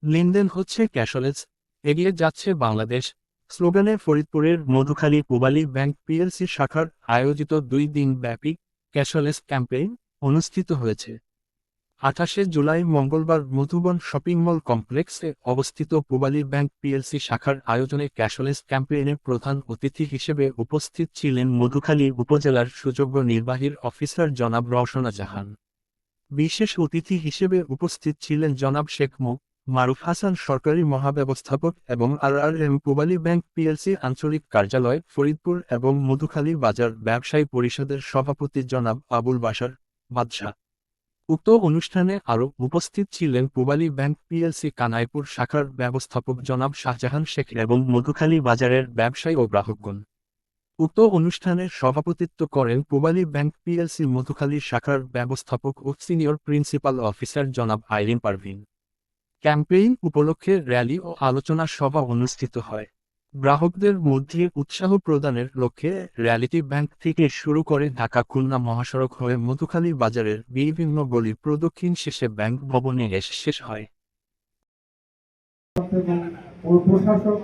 লেনদেন হচ্ছে ক্যাশলেস, এগিয়ে যাচ্ছে বাংলাদেশ স্লোগানে ফরিদপুরের মধুখালী পূবালী ব্যাংক পিএলসি শাখার আয়োজিত 2 দিন ব্যাপী ক্যাশলেস ক্যাম্পেইন অনুষ্ঠিত হয়েছে। 28 জুলাই মঙ্গলবার মধুবন শপিং মল কমপ্লেক্সে অবস্থিত পূবালী ব্যাংক পিএলসি শাখার আয়োজনে ক্যাশলেস ক্যাম্পেইনে প্রধান অতিথি হিসেবে উপস্থিত ছিলেন মধুখালী উপজেলার সুযোগ্য নির্বাহীর অফিসার জনাব রওশনা জাহান। বিশেষ অতিথি হিসেবে উপস্থিত ছিলেন জনাব শেখ মারুফ হাসান, সরকারি মহাব্যবস্থাপক এবং আরআরএম পূবালী ব্যাংক পিএলসি আঞ্চলিক কার্যালয় ফরিদপুর এবং মধুখালী বাজার ব্যবসায়ী পরিষদের সভাপতি জনাব আবুল বাশার বাদশা। উক্ত অনুষ্ঠানে আরও উপস্থিত ছিলেন পূবালী ব্যাংক পিএলসি কানাইপুর শাখার ব্যবস্থাপক জনাব শাহজাহান শেখ এবং মধুখালী বাজারের ব্যবসায়ী ও গ্রাহকগণ। উক্ত অনুষ্ঠানে সভাপতিত্ব করেন পূবালী ব্যাংক পিএলসি মধুখালী শাখার ব্যবস্থাপক ও সিনিয়র প্রিন্সিপাল অফিসার জনাব আইরিন পারভিন। ক্যাম্পেইন উপলক্ষে র্যালি ও আলোচনা সভা অনুষ্ঠিত হয়। গ্রাহকদের মধ্যে উৎসাহ প্রদানের লক্ষ্যে র্যালিটি ব্যাংক থেকে শুরু করে ঢাকা খুলনা মহাসড়ক হয়ে মধুখালী বাজারের বিভিন্ন গলি প্রদক্ষিণ শেষে ব্যাংক ভবনে এসে শেষ হয়। প্রশাসক